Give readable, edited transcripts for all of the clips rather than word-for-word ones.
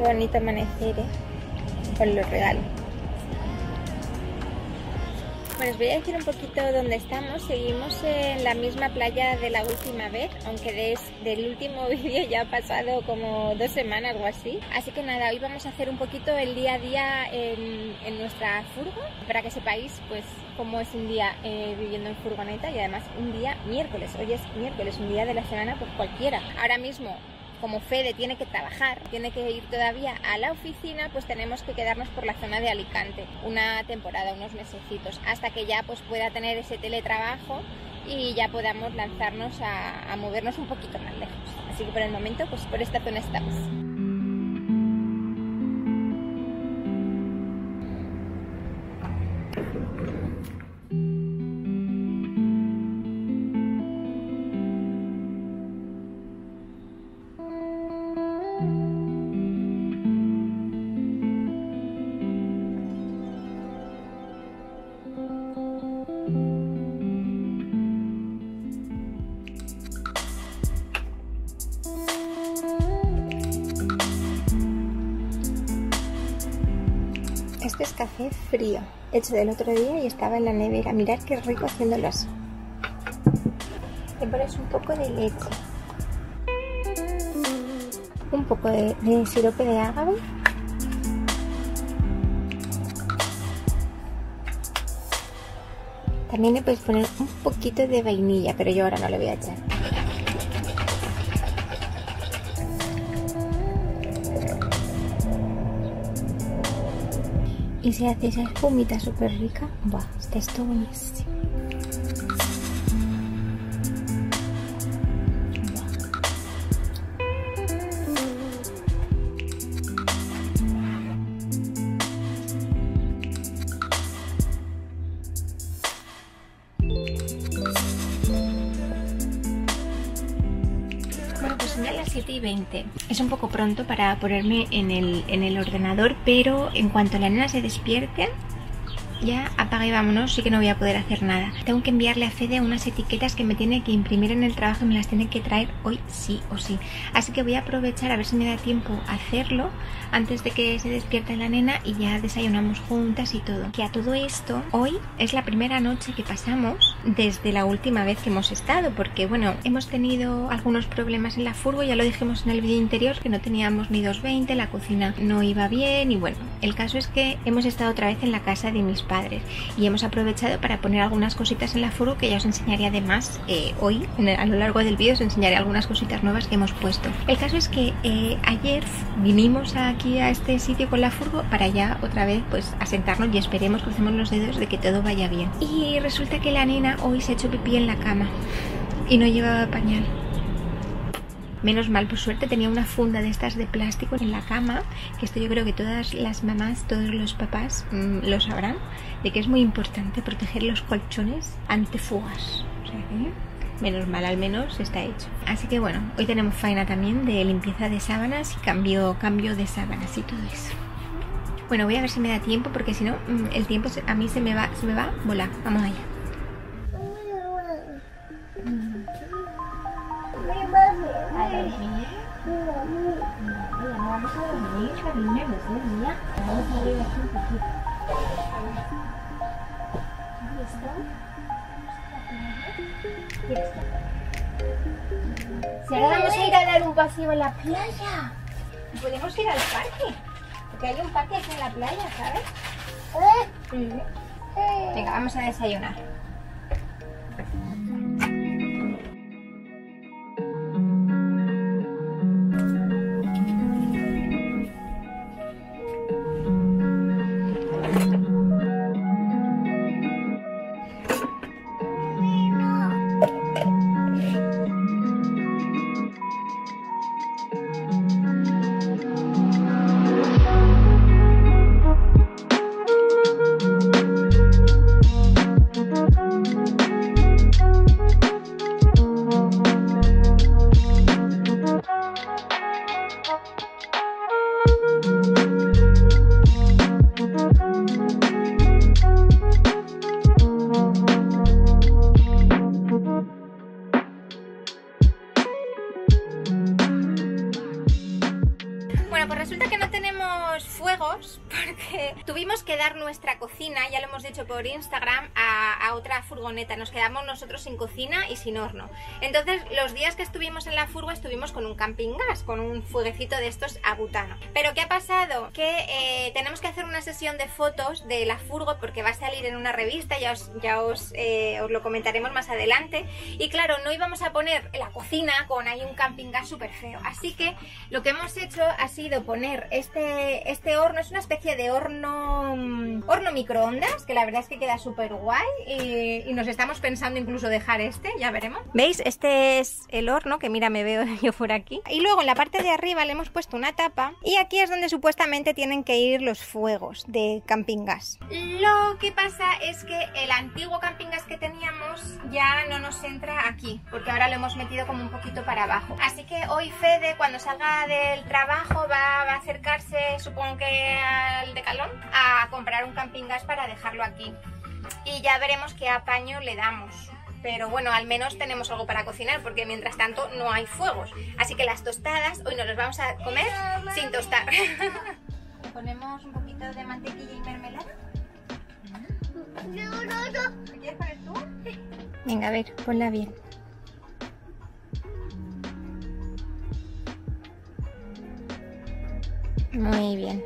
bonito amanecer, con los regalos. Bueno, os voy a decir un poquito dónde estamos. Seguimos en la misma playa de la última vez, aunque desde el último vídeo ya ha pasado como 2 semanas o así. Así que nada, hoy vamos a hacer un poquito el día a día en nuestra furgo, para que sepáis pues cómo es un día viviendo en furgoneta, y además un día miércoles. Hoy es miércoles, un día de la semana pues cualquiera. Ahora mismo, como Fede tiene que trabajar, tiene que ir todavía a la oficina, pues tenemos que quedarnos por la zona de Alicante una temporada, unos mesecitos, hasta que ya pues pueda tener ese teletrabajo y ya podamos lanzarnos a movernos un poquito más lejos. Así que por el momento pues por esta zona estamos. Este es café frío, hecho del otro día y estaba en la nevera. Mirad qué rico haciéndolo así. Le pones un poco de leche, un poco de sirope de agave, también le puedes poner un poquito de vainilla, pero yo ahora no le voy a echar. Y se hace esa espumita súper rica. Buah, está esto buenísimo. Bueno, pues son ya las 7:20. Es un poco pronto para ponerme en el ordenador, pero en cuanto la nena se despierte, ya apaga y vámonos. Sí que no voy a poder hacer nada. Tengo que enviarle a Fede unas etiquetas que me tiene que imprimir en el trabajo y me las tiene que traer hoy sí o sí. Así que voy a aprovechar a ver si me da tiempo a hacerlo antes de que se despierte la nena y ya desayunamos juntas y todo. Que a todo esto, hoy es la primera noche que pasamos desde la última vez que hemos estado, porque bueno, hemos tenido algunos problemas en la furgo, ya lo dijimos en el vídeo interior, que no teníamos ni 220, la cocina no iba bien y bueno, el caso es que hemos estado otra vez en la casa de mis padres y hemos aprovechado para poner algunas cositas en la furgo que ya os enseñaré además hoy, a lo largo del vídeo os enseñaré algunas cositas nuevas que hemos puesto. El caso es que ayer vinimos aquí a este sitio con la furgo para ya otra vez pues asentarnos y esperemos, crucemos los dedos de que todo vaya bien. Y resulta que la nena hoy se ha hecho pipí en la cama y no llevaba pañal. Menos mal, por suerte tenía una funda de estas de plástico en la cama, que esto yo creo que todas las mamás, todos los papás lo sabrán, de que es muy importante proteger los colchones ante fugas. O sea que menos mal, al menos está hecho. Así que bueno, hoy tenemos faena también de limpieza de sábanas y cambio de sábanas y todo eso. Bueno, voy a ver si me da tiempo, porque si no, el tiempo a mí se me va a volar. Vamos allá. A dormir. No vamos a dormir, cariño, no es mía. Vamos a abrir aquí un poquito. Si ahora vamos a ir a dar un paseo en la playa, podemos ir al parque, porque hay un parque aquí en la playa, ¿sabes? Venga, vamos a desayunar. Bueno, pues resulta que no tenemos fuegos porque tuvimos que dar nuestra cocina, ya lo hemos dicho por Instagram, a otra furgoneta. Nos quedamos nosotros sin cocina y sin horno. Entonces, los días que estuvimos en la furgo estuvimos con un camping gas, con un fueguecito de estos a butano. Pero ¿qué ha pasado? Que tenemos que hacer una sesión de fotos de la furgo porque va a salir en una revista, ya os lo comentaremos más adelante. Y claro, no íbamos a poner la cocina con ahí un camping gas súper feo. Así que lo que hemos hecho ha sido poner este horno, es una especie de horno microondas, que la verdad es que queda súper guay y nos estamos pensando incluso dejar ya veremos. ¿Veis? Este es el horno, que mira, me veo yo por aquí. Y luego en la parte de arriba le hemos puesto una tapa y aquí es donde supuestamente tienen que ir los fuegos de camping gas. Lo que pasa es que el antiguo camping gas que teníamos ya no nos entra aquí, porque ahora lo hemos metido como un poquito para abajo. Así que hoy Fede, cuando salga del trabajo, va a acercarse, supongo que al Decathlon, a comprar un camping gas para dejarlo aquí. Y ya veremos qué apaño le damos. Pero bueno, al menos tenemos algo para cocinar, porque mientras tanto no hay fuegos. Así que las tostadas hoy nos las vamos a comer sin tostar. Le ponemos un poquito de mantequilla y mermelada. ¿Qué quieres poner tú? Venga, a ver, ponla bien. Muy bien.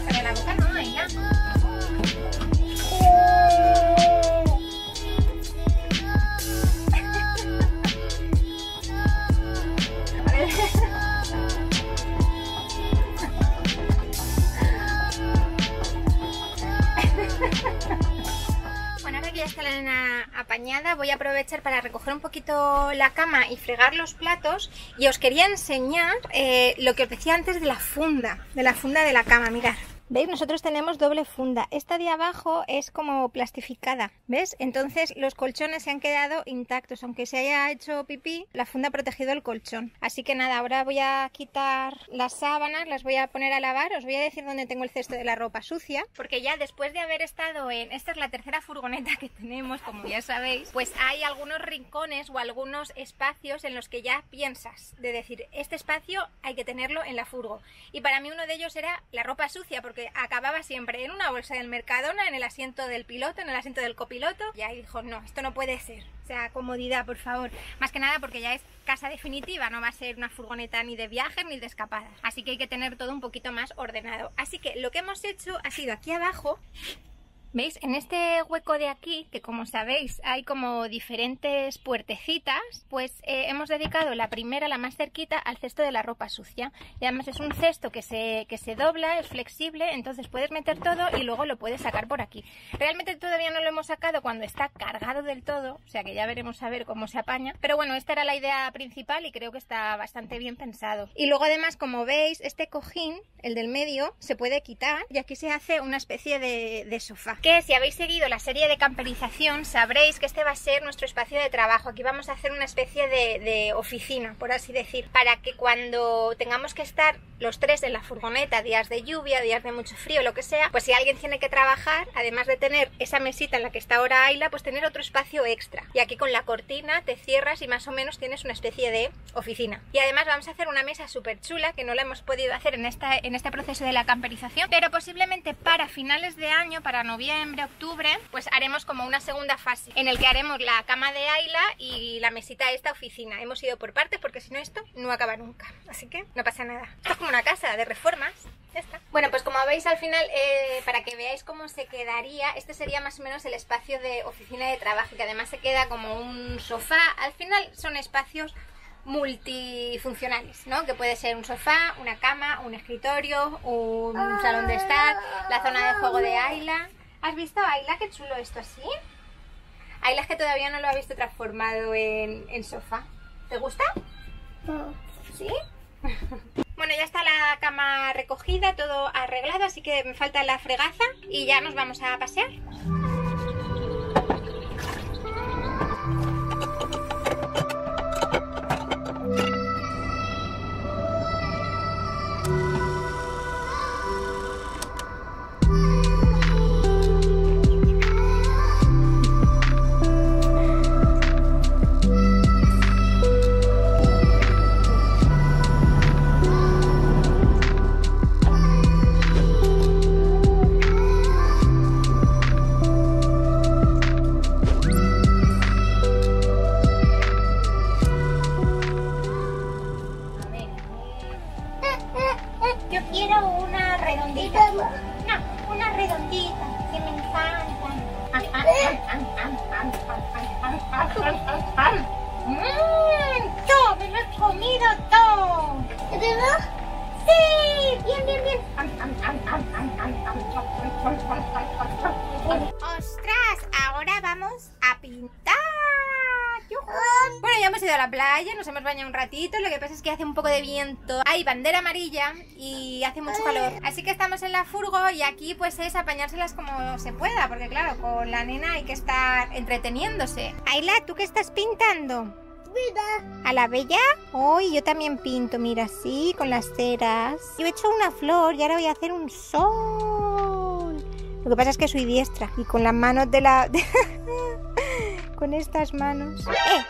Para la boca no, ahí ya. Bueno, ahora que ya está la nena apañada, voy a aprovechar para recoger un poquito la cama y fregar los platos. Y os quería enseñar lo que os decía antes de la funda de la cama, mirad. ¿Veis? Nosotros tenemos doble funda. Esta de abajo es como plastificada, ¿ves? Entonces los colchones se han quedado intactos. Aunque se haya hecho pipí, la funda ha protegido el colchón. Así que nada, ahora voy a quitar las sábanas, las voy a poner a lavar. Os voy a decir dónde tengo el cesto de la ropa sucia. Porque ya después de haber estado en... Esta es la tercera furgoneta que tenemos, como ya sabéis. Pues hay algunos rincones o algunos espacios en los que ya piensas de decir, este espacio hay que tenerlo en la furgo. Y para mí uno de ellos era la ropa sucia, porque acababa siempre en una bolsa del Mercadona, en el asiento del piloto, en el asiento del copiloto. Y ahí dijo, no, esto no puede ser. O sea, comodidad, por favor. Más que nada porque ya es casa definitiva, no va a ser una furgoneta ni de viajes ni de escapadas. Así que hay que tener todo un poquito más ordenado. Así que lo que hemos hecho ha sido aquí abajo... ¿Veis? En este hueco de aquí, que como sabéis hay como diferentes puertecitas, pues hemos dedicado la primera, la más cerquita, al cesto de la ropa sucia. Y además es un cesto que se dobla, es flexible, entonces puedes meter todo y luego lo puedes sacar por aquí. Realmente todavía no lo hemos sacado cuando está cargado del todo, o sea que ya veremos a ver cómo se apaña. Pero bueno, esta era la idea principal y creo que está bastante bien pensado. Y luego además, como veis, este cojín, el del medio, se puede quitar y aquí se hace una especie de sofá. Que si habéis seguido la serie de camperización sabréis que este va a ser nuestro espacio de trabajo. Aquí vamos a hacer una especie de oficina, por así decir, para que cuando tengamos que estar los tres en la furgoneta, días de lluvia, días de mucho frío, lo que sea, pues si alguien tiene que trabajar, además de tener esa mesita en la que está ahora Ayla, pues tener otro espacio extra. Y aquí con la cortina te cierras y más o menos tienes una especie de oficina. Y además vamos a hacer una mesa súper chula, que no la hemos podido hacer en este proceso de la camperización, pero posiblemente para finales de año, para noviembre, octubre, pues haremos como una segunda fase en el que haremos la cama de Ayla y la mesita esta oficina. Hemos ido por partes porque si no esto no acaba nunca, así que no pasa nada. Esto es como una casa de reformas. Ya está. Bueno, pues como veis al final, para que veáis cómo se quedaría, este sería más o menos el espacio de oficina de trabajo, que además se queda como un sofá. Al final son espacios multifuncionales, ¿no? Que puede ser un sofá, una cama, un escritorio, un salón de estar, la zona de juego de Ayla. ¿Has visto, Ayla, qué chulo esto así? Ayla es que todavía no lo ha visto transformado en sofá. ¿Te gusta? No. ¿Sí? Bueno, ya está la cama recogida, todo arreglado, así que me falta la fregaza y ya nos vamos a pasear. Yo quiero una redondita. No, una redondita, que me encantan. ¡Todo! ¡Me lo he comido todo! ¿De verdad? ¡Sí! ¡Bien, bien, bien! ¡Ostras! Ahora vamos a pintar. Bueno, ya hemos ido a la playa, nos hemos bañado un ratito. Lo que pasa es que hace un poco de viento, hay bandera amarilla y hace mucho calor. Así que estamos en la furgo y aquí pues es apañárselas como se pueda, porque claro, con la nena hay que estar entreteniéndose. Ayla, ¿tú qué estás pintando? ¿A la bella? Hoy yo también pinto, mira, así, con las ceras. Yo he hecho una flor y ahora voy a hacer un sol. Lo que pasa es que soy diestra y con las manos de la... con estas manos...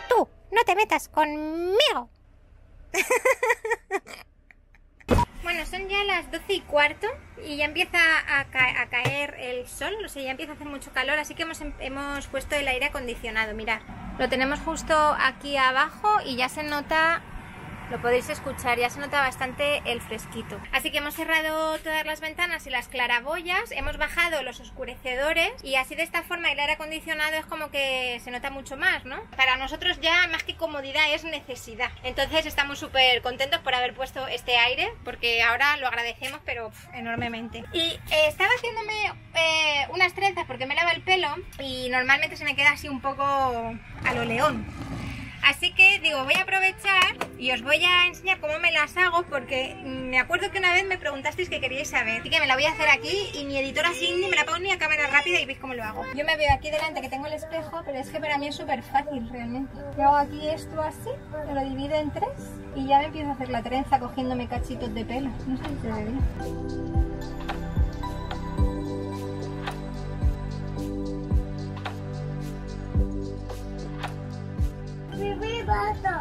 ¡Tú! ¡No te metas conmigo! Bueno, son ya las 12:15 y ya empieza a caer el sol, o sea, ya empieza a hacer mucho calor, así que hemos puesto el aire acondicionado, mirad. Lo tenemos justo aquí abajo y ya se nota, lo podéis escuchar, ya se nota bastante el fresquito. Así que hemos cerrado todas las ventanas y las claraboyas, hemos bajado los oscurecedores y así de esta forma el aire acondicionado es como que se nota mucho más, ¿no? Para nosotros ya más que comodidad es necesidad. Entonces estamos súper contentos por haber puesto este aire, porque ahora lo agradecemos pero enormemente. Y estaba haciéndome unas trenzas porque me lavo el pelo y normalmente se me queda así un poco a lo león. Así que digo, voy a aprovechar y os voy a enseñar cómo me las hago, porque me acuerdo que una vez me preguntasteis que queríais saber. Así que me la voy a hacer aquí y mi editora Cindy me la pongo a cámara rápida y veis cómo lo hago. Yo me veo aquí delante que tengo el espejo, pero es que para mí es súper fácil realmente. Yo hago aquí esto así, me lo divido en 3 y ya me empiezo a hacer la trenza cogiéndome cachitos de pelo. No sé si se ve bien.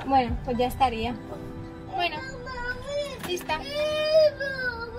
Bueno, pues ya estaría. Bueno, lista.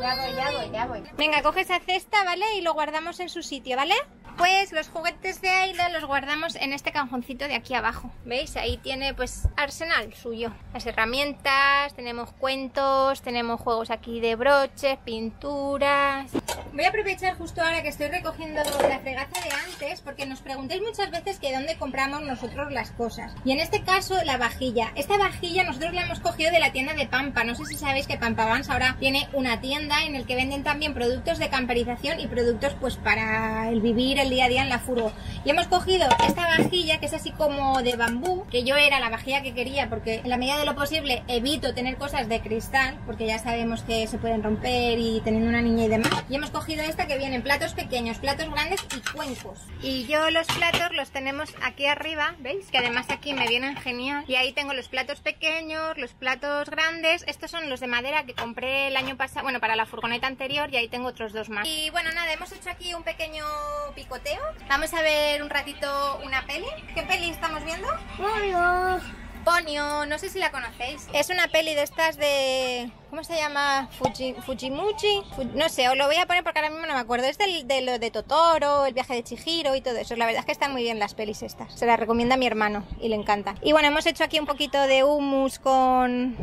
Ya voy. Venga, coge esa cesta, ¿vale? Y lo guardamos en su sitio, ¿vale? Pues los juguetes de Ayla los guardamos en este cajoncito de aquí abajo. ¿Veis? Ahí tiene pues arsenal suyo. Las herramientas, tenemos cuentos, tenemos juegos aquí de broches, pinturas. Voy a aprovechar justo ahora que estoy recogiendo la fregaza de antes, porque nos preguntáis muchas veces que dónde compramos nosotros las cosas. Y en este caso la vajilla. Esta vajilla nosotros la hemos cogido de la tienda de Pampa. No sé si sabéis que Pampa Vans ahora tiene una tienda en el que venden también productos de camperización y productos pues para el vivir el día a día en la furgo. Y hemos cogido esta vajilla que es así como de bambú, que yo era la vajilla que quería porque en la medida de lo posible evito tener cosas de cristal, porque ya sabemos que se pueden romper y teniendo una niña y demás. Y hemos cogido esta que viene en platos pequeños, platos grandes y cuencos. Y yo los platos los tenemos aquí arriba, ¿veis? Que además aquí me vienen genial. Y ahí tengo los platos pequeños, los platos grandes. Estos son los de madera que compré el año pasado, bueno, para la furgoneta anterior, y ahí tengo otros 2 más. Y bueno, nada, hemos hecho aquí un pequeño picoteo. Vamos a ver un ratito una peli. ¿Qué peli estamos viendo? Ponyo, no sé si la conocéis. Es una peli de estas de... ¿cómo se llama? Fujimuchi. No sé, os lo voy a poner porque ahora mismo no me acuerdo. Es de lo de Totoro, el viaje de Chihiro y todo eso. La verdad es que están muy bien las pelis estas. Se las recomienda a mi hermano y le encanta. Y bueno, hemos hecho aquí un poquito de hummus con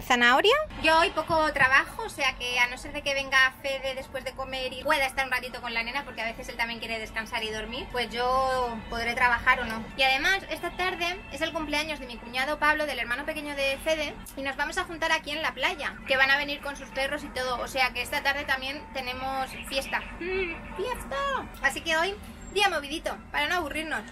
zanahoria. Yo hoy poco trabajo, o sea que a no ser de que venga Fede después de comer y pueda estar un ratito con la nena, porque a veces él también quiere descansar y dormir, pues yo podré trabajar o no. Y además, esta tarde es el cumpleaños de mi cuñado Pablo, del hermano pequeño de Fede, y nos vamos a juntar aquí en la playa, que van a venir con sus perros y todo, o sea que esta tarde también tenemos fiesta. ¡Fiesta! Así que hoy, día movidito, para no aburrirnos.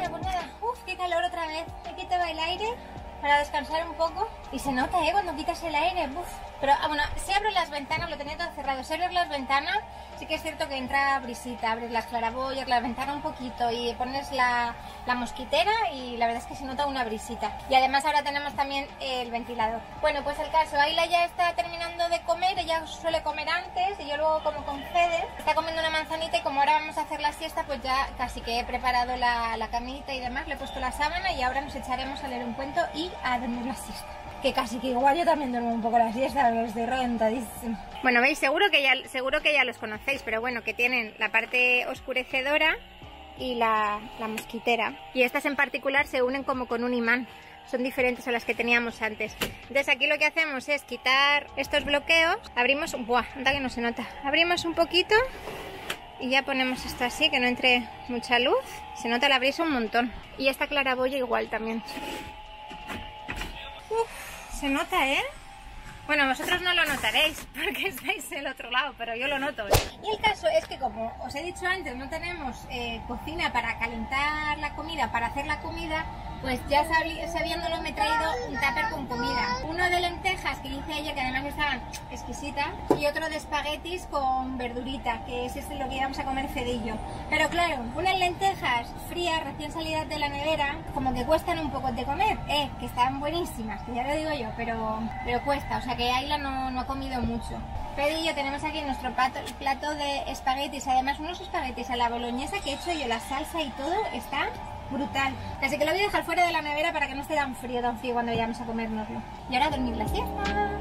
Bueno, pues nada, qué calor otra vez. He quitado el aire para descansar un poco y se nota, cuando quitas el aire, Pero bueno, si abro las ventanas, lo tenía todo cerrado, si abres las ventanas, sí que es cierto que entra brisita, abres las claraboyas, la ventana un poquito y pones la mosquitera y la verdad es que se nota una brisita. Y además ahora tenemos también el ventilador. Bueno, pues el caso, Ayla ya está terminando de comer, ella suele comer antes y yo luego como con Fede. Está comiendo una manzanita y como ahora vamos a hacer la siesta, pues ya casi que he preparado la camita y demás, le he puesto la sábana y ahora nos echaremos a leer un cuento y a dormir la siesta. Que casi que igual yo también duermo un poco la siesta, pero estoy reventadísima. Bueno, veis, seguro que ya los conocéis, pero bueno, que tienen la parte oscurecedora y la mosquitera. Y estas en particular se unen como con un imán. Son diferentes a las que teníamos antes. Entonces aquí lo que hacemos es quitar estos bloqueos. Abrimos, anda que no se nota. Abrimos un poquito y ya ponemos esto así, que no entre mucha luz. Se nota la brisa un montón. Y esta claraboya igual también. Se nota, ¿eh? Bueno, vosotros no lo notaréis porque estáis del otro lado, pero yo lo noto. Y el caso es que, como os he dicho antes, no tenemos cocina para calentar la comida, para hacer la comida, pues ya sabiéndolo me he traído un tupper con comida. Uno de lentejas que hice ayer, que además estaban exquisitas, y otro de espaguetis con verdurita, que es lo que íbamos a comer Fede y yo. Pero claro, unas lentejas frías, recién salidas de la nevera, como que cuestan un poco de comer, que están buenísimas, que ya lo digo yo, pero cuesta, o sea que Ayla no ha comido mucho. Fede y yo tenemos aquí nuestro plato de espaguetis, además unos espaguetis a la boloñesa que he hecho yo, la salsa y todo está brutal. Así que lo voy a dejar fuera de la nevera para que no esté tan frío cuando vayamos a comérnoslo. Y ahora a dormir la siesta.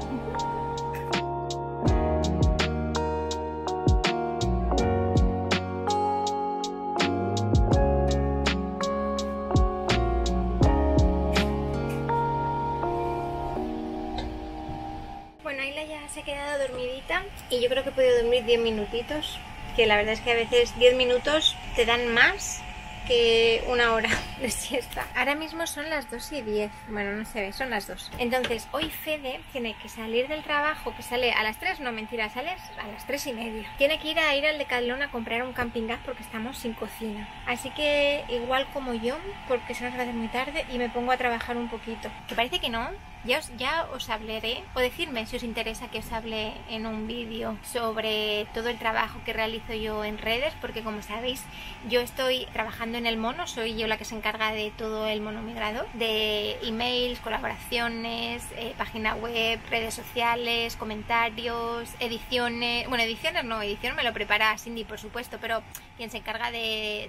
Bueno, Ayla ya se ha quedado dormidita y yo creo que he podido dormir 10 minutitos, que la verdad es que a veces 10 minutos te dan más que una hora de siesta. Ahora mismo son las 2:10. Bueno, no se ve, son las 2. Entonces, hoy Fede tiene que salir del trabajo, que sale a las 3, no mentira, sale a las 3:30. Tiene que ir al Decathlon a comprar un camping gas porque estamos sin cocina. Así que igual como yo, porque se nos va a hacer muy tarde y me pongo a trabajar un poquito. Que parece que no. Ya os hablaré, o decirme si os interesa que os hable en un vídeo sobre todo el trabajo que realizo yo en redes, porque como sabéis yo estoy trabajando en el mono, soy yo la que se encarga de todo el mono migrador, de emails, colaboraciones, página web, redes sociales, comentarios, ediciones, bueno, ediciones no, edición me lo prepara Cindy por supuesto, pero quien se encarga de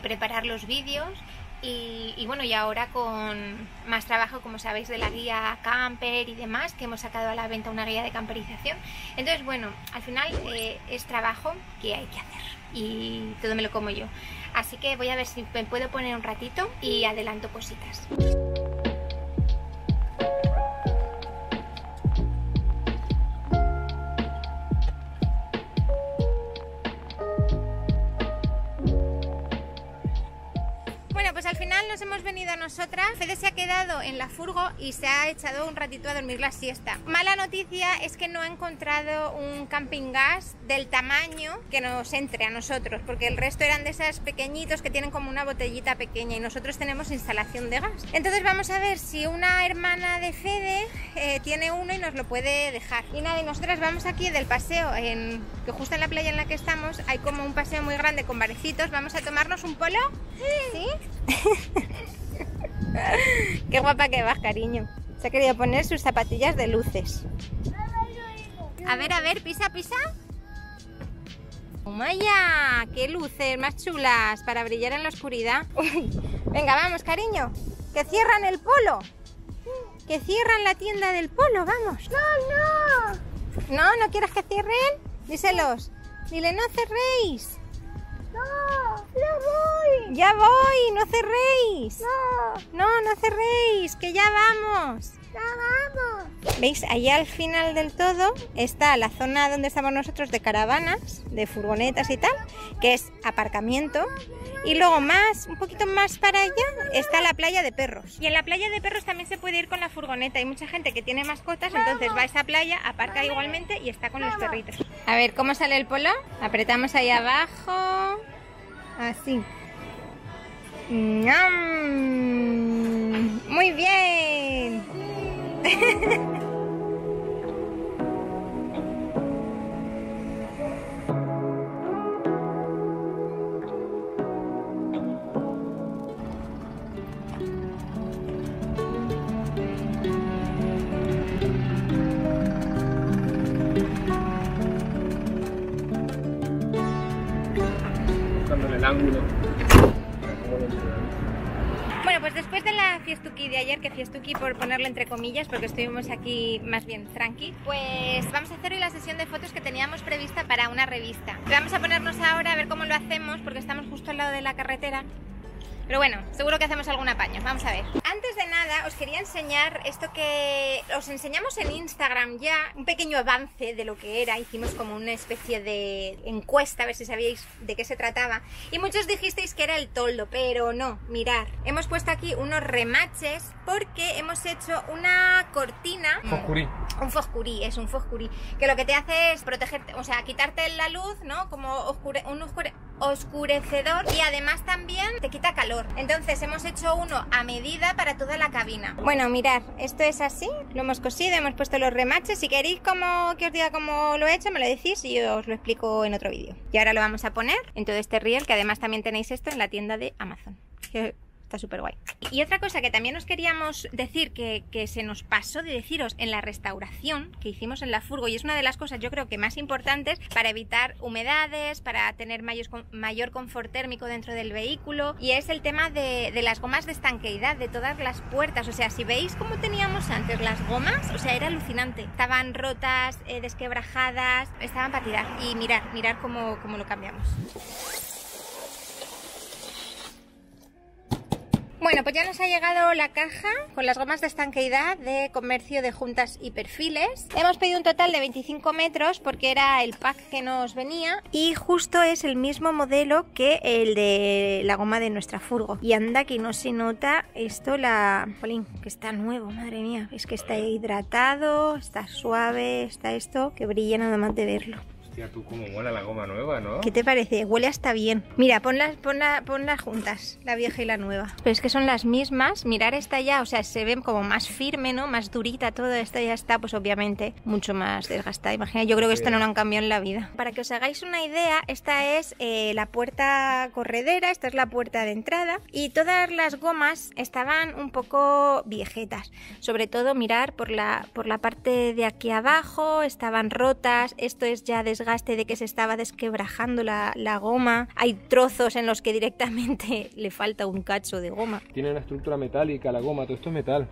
preparar los vídeos. Y bueno, y ahora con más trabajo, como sabéis, de la guía camper y demás, que hemos sacado a la venta una guía de camperización. Entonces, bueno, al final es trabajo que hay que hacer y todo me lo como yo. Así que voy a ver si me puedo poner un ratito y adelanto cositas. Pues al final nos hemos venido nosotras. Fede se ha quedado en la furgo y se ha echado un ratito a dormir la siesta. Mala noticia es que no ha encontrado un camping gas del tamaño que nos entre a nosotros, porque el resto eran de esos pequeñitos que tienen como una botellita pequeña y nosotros tenemos instalación de gas. Entonces vamos a ver si una hermana de Fede tiene uno y nos lo puede dejar. Y nada, y nosotras vamos aquí del paseo, que justo en la playa en la que estamos hay como un paseo muy grande con barecitos. Vamos a tomarnos un polo. ¿Sí? Qué guapa que vas, cariño. Se ha querido poner sus zapatillas de luces. A ver, pisa. ¡Maya! ¡Qué luces más chulas para brillar en la oscuridad! Venga, vamos, cariño. Que cierran el polo. Que cierran la tienda del polo, vamos. ¿No quieres que cierren? Díselos. Dile, no cerréis. Ya voy, no cerréis. No cerréis, que ya vamos. ¿Veis? Allá al final del todo está la zona donde estamos nosotros de caravanas, de furgonetas y tal, que es aparcamiento. Y luego un poquito más para allá, está la playa de perros. Y en la playa de perros también se puede ir con la furgoneta. Hay mucha gente que tiene mascotas, entonces va a esa playa, aparca igualmente y está con los perritos. A ver, ¿cómo sale el polo? Apretamos ahí abajo. Así. ¡Ñam! ¡Muy bien! Buscándole el ángulo. Bueno, pues después de la fiestuki de ayer, que fiestuki por ponerlo entre comillas, porque estuvimos aquí más bien tranqui, pues vamos a hacer hoy la sesión de fotos que teníamos prevista para una revista. Vamos a ponernos ahora a ver cómo lo hacemos, porque estamos justo al lado de la carretera. Pero bueno, seguro que hacemos algún apaño, vamos a ver. Antes de nada, os quería enseñar esto que os enseñamos en Instagram ya, un pequeño avance de lo que era. Hicimos como una especie de encuesta, a ver si sabíais de qué se trataba. Y muchos dijisteis que era el toldo, pero no, mirad. Hemos puesto aquí unos remaches porque hemos hecho una cortina. Foscurí. Un foscurí, es un foscurí. Que lo que te hace es protegerte, o sea, quitarte la luz, ¿no? Como oscurecedor, y además también te quita calor. Entonces hemos hecho uno a medida para toda la cabina. Bueno, mirad, esto es así, lo hemos cosido, hemos puesto los remaches. Si queréis que os diga cómo lo he hecho, me lo decís y yo os lo explico en otro vídeo. Y ahora lo vamos a poner en todo este reel, que además también tenéis esto en la tienda de Amazon. Está súper guay. Y otra cosa que también os queríamos decir, que se nos pasó de deciros en la restauración que hicimos en la furgo, y es una de las cosas yo creo que más importantes para evitar humedades, para tener mayor confort térmico dentro del vehículo, y es el tema de las gomas de estanqueidad de todas las puertas. O sea, si veis cómo teníamos antes las gomas, o sea, era alucinante. Estaban rotas, desquebrajadas, estaban para tirar. Y mirad cómo lo cambiamos. Bueno, pues ya nos ha llegado la caja con las gomas de estanqueidad de Comercio de Juntas y Perfiles. Hemos pedido un total de 25 metros porque era el pack que nos venía, y justo es el mismo modelo que el de la goma de nuestra furgo. Y anda que no se nota esto, Jolín, que está nuevo, madre mía. Es que está hidratado, está suave, está esto, que brilla nada más de verlo. Hostia, tú cómo mola la goma nueva, ¿no? ¿Qué te parece? Huele hasta bien. Mira, ponlas juntas, la vieja y la nueva. Pero es que son las mismas. Mirar esta ya, o sea, se ve como más firme, ¿no? Más durita todo. Esta ya está, pues obviamente, mucho más desgastada. Imagina, yo creo que esto no lo han cambiado en la vida. Para que os hagáis una idea, esta es la puerta corredera, esta es la puerta de entrada, y todas las gomas estaban un poco viejetas. Sobre todo, mirar por la parte de aquí abajo, estaban rotas. Esto es ya desgaste de que se estaba desquebrajando la goma. Hay trozos en los que directamente le falta un cacho de goma. Tiene una estructura metálica la goma, todo esto es metal.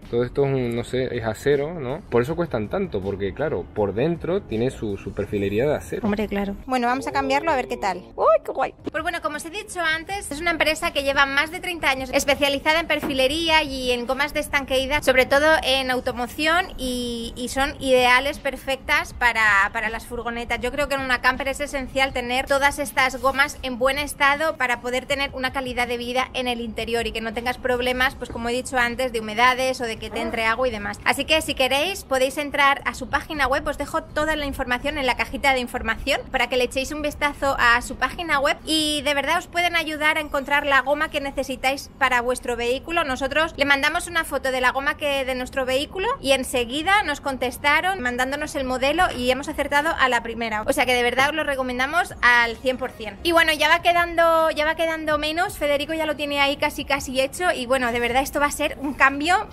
Todo esto es no sé, es acero, ¿no? Por eso cuestan tanto, porque claro, por dentro tiene su perfilería de acero. Hombre, claro. Bueno, vamos a cambiarlo a ver qué tal. ¡Uy, qué guay! Pues bueno, como os he dicho antes, es una empresa que lleva más de 30 años especializada en perfilería y en gomas de estanqueidad, sobre todo en automoción, y son ideales, perfectas para las furgonetas. Yo creo que en una camper es esencial tener todas estas gomas en buen estado para poder tener una calidad de vida en el interior y que no tengas problemas, pues como he dicho antes, de humedades o de que te entre agua y demás. Así que si queréis podéis entrar a su página web, os dejo toda la información en la cajita de información para que le echéis un vistazo a su página web, y de verdad os pueden ayudar a encontrar la goma que necesitáis para vuestro vehículo. Nosotros le mandamos una foto de la goma de nuestro vehículo y enseguida nos contestaron mandándonos el modelo y hemos acertado a la primera. O sea que de verdad os lo recomendamos al 100%. Y bueno, ya va quedando menos. Federico ya lo tiene ahí casi hecho, y bueno, de verdad esto va a ser un cambio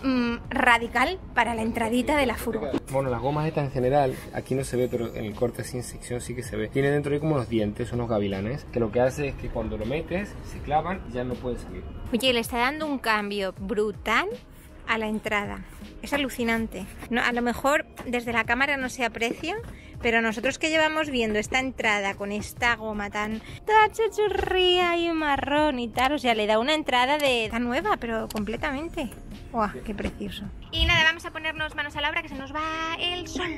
radical para la entradita de la furgo. Bueno, las gomas estas en general, aquí no se ve, pero en el corte sin sección sí que se ve. Tiene dentro ahí como unos dientes, unos gavilanes, que lo que hace es que cuando lo metes, se clavan y ya no puede salir. Oye, le está dando un cambio brutal a la entrada. Es alucinante. No, a lo mejor desde la cámara no se aprecia, pero nosotros que llevamos viendo esta entrada con esta goma tan chuchurría y marrón y tal, o sea, le da una entrada tan nueva, pero completamente. ¡Guau! ¡Qué precioso! Y nada, vamos a ponernos manos a la obra, que se nos va el sol.